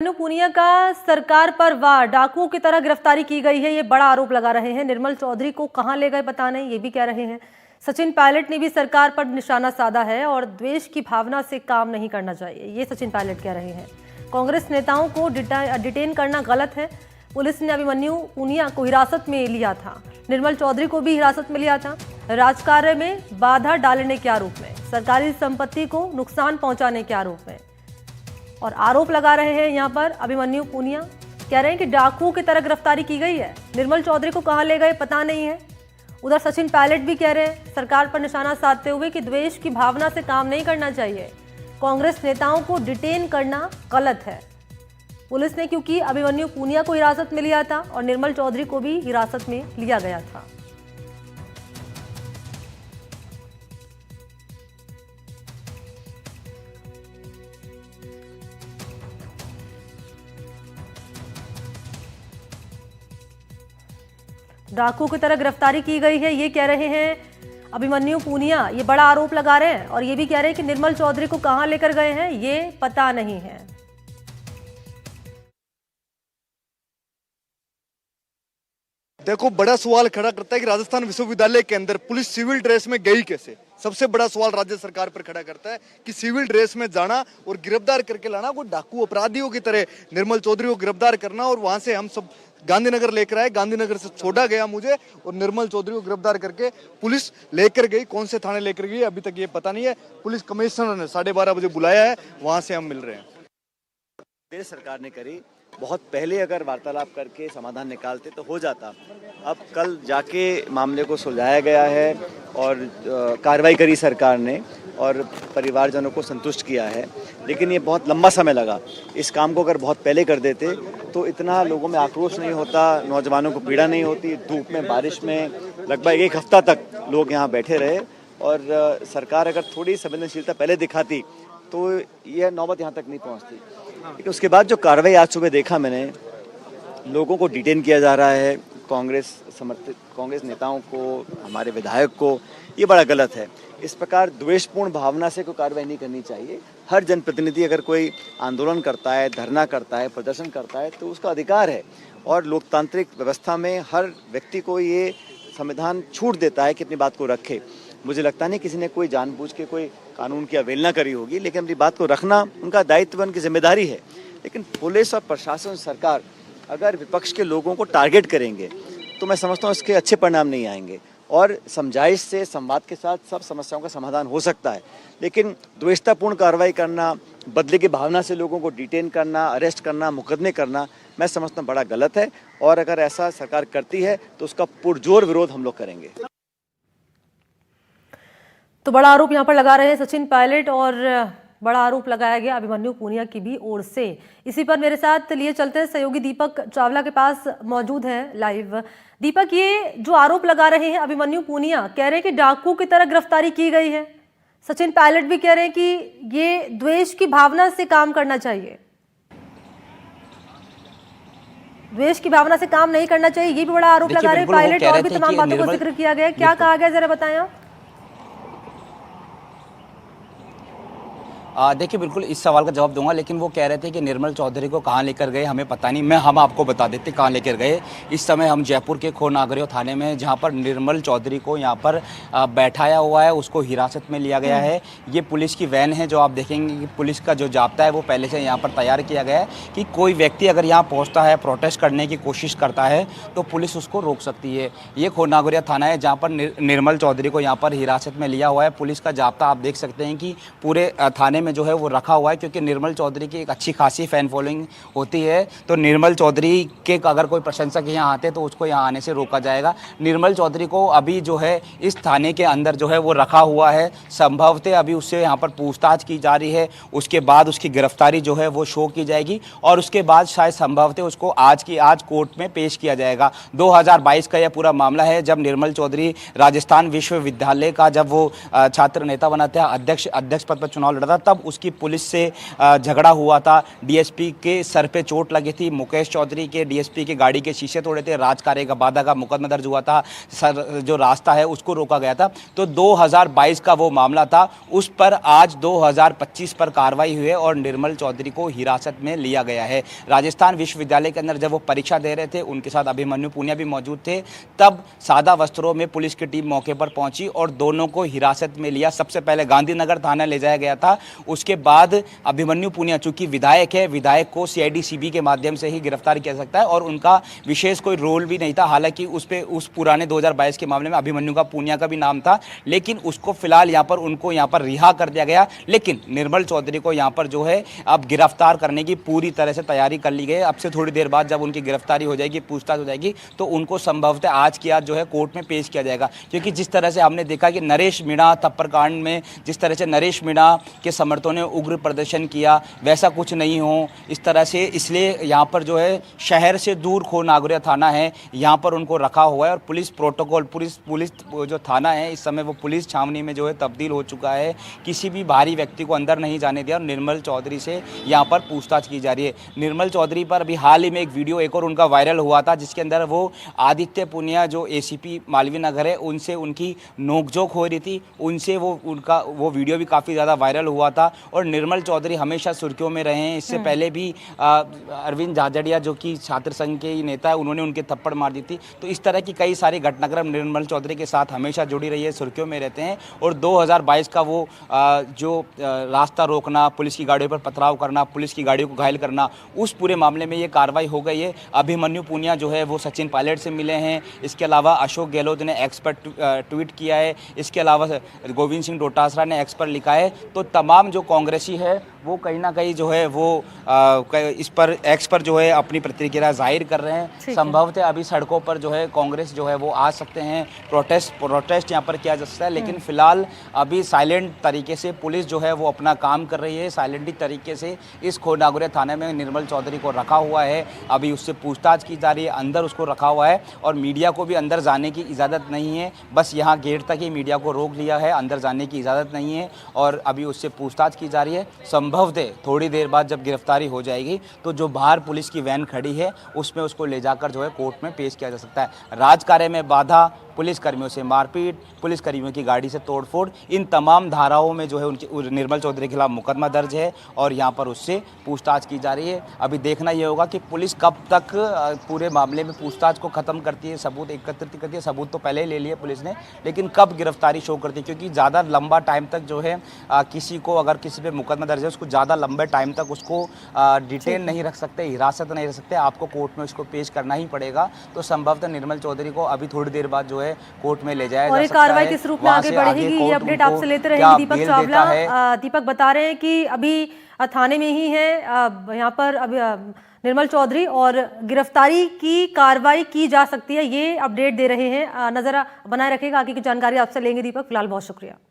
अभिमन्यु पूनिया का सरकार पर वार, डाकुओं की तरह गिरफ्तारी की गई है, ये बड़ा आरोप लगा रहे हैं। निर्मल चौधरी को कहां ले गए पता नहीं, ये भी कह रहे हैं। सचिन पायलट ने भी सरकार पर निशाना साधा है और द्वेष की भावना से काम नहीं करना चाहिए, ये सचिन पायलट कह रहे हैं। कांग्रेस नेताओं को डिटेन करना गलत है। पुलिस ने अभिमन्यु पूनिया को हिरासत में लिया था, निर्मल चौधरी को भी हिरासत में लिया था, राजकार्य में बाधा डालने के आरोप में, सरकारी संपत्ति को नुकसान पहुंचाने के आरोप में। और आरोप लगा रहे हैं यहाँ पर अभिमन्यु पूनिया, कह रहे हैं कि डाकुओं की तरह गिरफ्तारी की गई है। निर्मल चौधरी को कहां ले गए पता नहीं है। उधर सचिन पायलट भी कह रहे हैं सरकार पर निशाना साधते हुए कि द्वेष की भावना से काम नहीं करना चाहिए, कांग्रेस नेताओं को डिटेन करना गलत है। पुलिस ने क्योंकि अभिमन्यु पूनिया को हिरासत में लिया था और निर्मल चौधरी को भी हिरासत में लिया गया था। डाकुओं की तरह गिरफ्तारी की गई है, ये कह रहे हैं अभिमन्यु पूनिया। ये बड़ा आरोप लगा रहे हैं और ये भी कह रहे हैं कि निर्मल चौधरी को कहां लेकर गए हैं ये पता नहीं है। देखो, बड़ा सवाल खड़ा करता है कि राजस्थान विश्वविद्यालय के अंदर पुलिस सिविल ड्रेस में गई कैसे। सबसे बड़ा सवाल राज्य सरकार पर खड़ा करता है कि सिविल ड्रेस में जाना और गिरफ्तार करके लाना, कोई डाकू अपराधियों की तरह निर्मल चौधरी को गिरफ्तार करना और वहां से हम सब गांधीनगर लेकर आए, गांधीनगर से छोड़ा गया मुझे और निर्मल चौधरी को गिरफ्तार करके पुलिस लेकर गई। कौन से थाने लेकर गई अभी तक ये पता नहीं है। पुलिस कमिश्नर ने 12:30 बजे बुलाया है, वहां से हम मिल रहे हैं। देश सरकार ने करी, बहुत पहले अगर वार्तालाप करके समाधान निकालते तो हो जाता। अब कल जाके मामले को सुलझाया गया है और कार्रवाई करी सरकार ने और परिवारजनों को संतुष्ट किया है, लेकिन ये बहुत लंबा समय लगा। इस काम को अगर बहुत पहले कर देते तो इतना लोगों में आक्रोश नहीं होता, नौजवानों को पीड़ा नहीं होती। धूप में बारिश में लगभग एक हफ्ता तक लोग यहाँ बैठे रहे और सरकार अगर थोड़ी संवेदनशीलता पहले दिखाती तो यह नौबत यहाँ तक नहीं पहुँचती। लेकिन उसके बाद जो कार्रवाई आज सुबह देखा मैंने, लोगों को डिटेन किया जा रहा है, कांग्रेस समर्थित कांग्रेस नेताओं को, हमारे विधायक को, ये बड़ा गलत है। इस प्रकार द्वेषपूर्ण भावना से कोई कार्रवाई नहीं करनी चाहिए। हर जनप्रतिनिधि अगर कोई आंदोलन करता है, धरना करता है, प्रदर्शन करता है तो उसका अधिकार है और लोकतांत्रिक व्यवस्था में हर व्यक्ति को ये संविधान छूट देता है कि अपनी बात को रखे। मुझे लगता नहीं किसी ने कोई जानबूझ के कोई कानून की अवहेलना करी होगी, लेकिन अपनी बात को रखना उनका दायित्व, उनकी जिम्मेदारी है। लेकिन पुलिस और प्रशासन, सरकार अगर विपक्ष के लोगों को टारगेट करेंगे तो मैं समझता हूँ इसके अच्छे परिणाम नहीं आएंगे और समझाइश से, संवाद के साथ सब समस्याओं का समाधान हो सकता है। लेकिन द्वेषतापूर्ण कार्रवाई करना, बदले की भावना से लोगों को डिटेन करना, अरेस्ट करना, मुकदमे करना, मैं समझता हूँ बड़ा गलत है और अगर ऐसा सरकार करती है तो उसका पुरजोर विरोध हम लोग करेंगे। तो बड़ा आरोप यहाँ पर लगा रहे हैं सचिन पायलट और बड़ा आरोप लगाया गया अभिमन्यु पूनिया की भी ओर से। इसी पर मेरे साथ लिए चलते हैं, सहयोगी दीपक चावला के पास मौजूद है लाइव। दीपक, ये जो आरोप लगा रहे हैं अभिमन्यु पूनिया, कह रहे हैं कि डाकू की तरह गिरफ्तारी की गई है। सचिन पायलट भी कह रहे हैं कि ये द्वेष की भावना से काम करना चाहिए, द्वेष की भावना से काम नहीं करना चाहिए, ये भी बड़ा आरोप लगा रहे हैं पायलट। और भी तमाम बातों का जिक्र किया गया, क्या कहा गया जरा बताएं आप। देखिए, बिल्कुल इस सवाल का जवाब दूंगा, लेकिन वो कह रहे थे कि निर्मल चौधरी को कहाँ लेकर गए हमें पता नहीं। हम आपको बता देते कहाँ लेकर गए। इस समय हम जयपुर के खो नागरियों थाने में, जहाँ पर निर्मल चौधरी को यहाँ पर बैठाया हुआ है, उसको हिरासत में लिया गया है। ये पुलिस की वैन है, जो आप देखेंगे कि पुलिस का जो जाब्ता है वो पहले से यहाँ पर तैयार किया गया है कि कोई व्यक्ति अगर यहाँ पहुँचता है, प्रोटेस्ट करने की कोशिश करता है तो पुलिस उसको रोक सकती है। ये खो नागरिया थाना है जहाँ पर निर्मल चौधरी को यहाँ पर हिरासत में लिया हुआ है। पुलिस का जाब्ता आप देख सकते हैं कि पूरे थाने जो है वो रखा हुआ है, क्योंकि निर्मल चौधरी की एक अच्छी खासी फैन फॉलोइंग होती है। तो निर्मल चौधरी के अगर कोई प्रशंसक यहाँ आते तो उसको यहाँ आने से रोका जाएगा। निर्मल चौधरी को अभी जो है इस थाने के अंदर जो है वो रखा हुआ है। संभवतः अभी उससे यहाँ पर पूछताछ की जा रही है, उसके बाद उसकी गिरफ्तारी जो है वो शो की जाएगी और उसके बाद शायद संभवतः उसको आज कोर्ट में पेश किया जाएगा। 2022 का यह पूरा मामला है, जब निर्मल चौधरी राजस्थान विश्वविद्यालय का जब वो छात्र नेता बना था, अध्यक्ष पद पर चुनाव लड़ा था, तब तब उसकी पुलिस से झगड़ा हुआ था। डीएसपी के सर पे चोट लगी थी, मुकेश चौधरी के डीएसपी के गाड़ी के शीशे तोड़े थे, राजकार्य का बाधा का मुकदमा दर्ज हुआ था, सर जो रास्ता है उसको रोका गया था। तो 2022 का वो मामला था, उस पर आज 2025 पर कार्रवाई हुई है और निर्मल चौधरी को हिरासत में लिया गया है। राजस्थान विश्वविद्यालय के अंदर जब वो परीक्षा दे रहे थे, उनके साथ अभिमन्यु पुनिया भी मौजूद थे। तब सादा वस्त्रों में पुलिस की टीम मौके पर पहुंची और दोनों को हिरासत में लिया। सबसे पहले गांधीनगर थाना ले जाया गया था, उसके बाद अभिमन्यु पुनिया चूंकि विधायक है, विधायक को सीआईडी सीबी के माध्यम से ही गिरफ्तार किया सकता है और उनका विशेष कोई रोल भी नहीं था। हालांकि उस पुराने 2022 के मामले में अभिमन्यु का पुनिया का भी नाम था, लेकिन उसको फिलहाल उनको यहाँ पर रिहा कर दिया गया। लेकिन निर्मल चौधरी को यहाँ पर जो है अब गिरफ्तार करने की पूरी तरह से तैयारी कर ली गई है। अब से थोड़ी देर बाद जब उनकी गिरफ्तारी हो जाएगी, पूछताछ हो जाएगी, तो उनको संभवतः आज की आज जो है कोर्ट में पेश किया जाएगा। क्योंकि जिस तरह से हमने देखा कि नरेश मीणा थप्पड़ कांड में जिस तरह से नरेश मीणा के समर्थकों ने उग्र प्रदर्शन किया, वैसा कुछ नहीं हो इस तरह से, इसलिए यहाँ पर जो है शहर से दूर खो नागरिया थाना है, यहाँ पर उनको रखा हुआ है और पुलिस प्रोटोकॉल पुलिस जो थाना है इस समय वो पुलिस छावनी में जो है तब्दील हो चुका है। किसी भी बाहरी व्यक्ति को अंदर नहीं जाने दिया और निर्मल चौधरी से यहाँ पर पूछताछ की जा रही है। निर्मल चौधरी पर अभी हाल ही में एक वीडियो एक और उनका वायरल हुआ था, जिसके अंदर वो आदित्य पुनिया जो एसीपी मालवीय नगर है उनसे उनकी नोकझोंक हो रही थी, उनसे वो वीडियो भी काफ़ी ज़्यादा वायरल हुआ था। और निर्मल चौधरी हमेशा सुर्खियों में रहे हैं। इससे पहले भी अरविंद झाझड़िया जो कि छात्र संघ के ही नेता है, उन्होंने उनके थप्पड़ मार दी थी। तो इस तरह की कई सारी घटनाक्रम निर्मल चौधरी के साथ हमेशा जुड़ी रही है, सुर्खियों में रहते हैं। और 2022 का वो जो रास्ता रोकना, पुलिस की गाड़ियों पर पथराव करना, पुलिस की गाड़ियों को घायल करना, उस पूरे मामले में ये कार्रवाई हो गई है। अभिमन्यु पुनिया जो है वो सचिन पायलट से मिले हैं। इसके अलावा अशोक गहलोत ने एक्स पर ट्वीट किया है। इसके अलावा गोविंद सिंह डोटासरा ने एक्स पर लिखा है। तो तमाम जो कांग्रेसी है वो कहीं ना कहीं जो है वो इस पर एक्स पर जो है अपनी प्रतिक्रिया जाहिर कर रहे हैं। संभवतः अभी सड़कों पर जो है कांग्रेस जो है वो आ सकते हैं, प्रोटेस्ट यहाँ पर किया जा सकता है। लेकिन फिलहाल अभी साइलेंट तरीके से पुलिस जो है वो अपना काम कर रही है। साइलेंट तरीके से इस खो नागरिया थाने में निर्मल चौधरी को रखा हुआ है। अभी उससे पूछताछ की जा रही है, अंदर उसको रखा हुआ है और मीडिया को भी अंदर जाने की इजाज़त नहीं है। बस यहाँ गेट तक ही मीडिया को रोक लिया है, अंदर जाने की इजाज़त नहीं है और अभी उससे पूछताछ की जा रही है। संभवतः थोड़ी देर बाद जब गिरफ्तारी हो जाएगी तो जो बाहर पुलिस की वैन खड़ी है उसमें उसको ले जाकर जो है कोर्ट में पेश किया जा सकता है। राजकार्य में बाधा, पुलिसकर्मियों से मारपीट, पुलिसकर्मियों की गाड़ी से तोड़फोड़, इन तमाम धाराओं में जो है उनके निर्मल चौधरी के खिलाफ मुकदमा दर्ज है और यहाँ पर उससे पूछताछ की जा रही है। अभी देखना ये होगा कि पुलिस कब तक पूरे मामले में पूछताछ को ख़त्म करती है, सबूत एकत्रित करती है। सबूत तो पहले ही ले लिए पुलिस ने, लेकिन कब गिरफ्तारी शो करती है, क्योंकि ज़्यादा लंबा टाइम तक जो है किसी को अगर किसी पे मुकदमा दर्ज है उसको ज़्यादा लंबे टाइम तक उसको डिटेन नहीं रख सकते, हिरासत नहीं रख सकते, आपको कोर्ट में उसको पेश करना ही पड़ेगा। तो संभवतः निर्मल चौधरी को अभी थोड़ी देर बाद जो है कोर्ट में ले जाया और जा ये सकता कार्रवाई है। किस रूप में आगे बढ़ेगी ये अपडेट आपसे लेते रहेंगे दीपक चावला। दीपक बता रहे हैं कि अभी थाने में ही है यहाँ पर अभी निर्मल चौधरी और गिरफ्तारी की कार्रवाई की जा सकती है, ये अपडेट दे रहे हैं। नजर बनाए रखेगा, आगे की जानकारी आपसे लेंगे दीपक। फिलहाल बहुत शुक्रिया।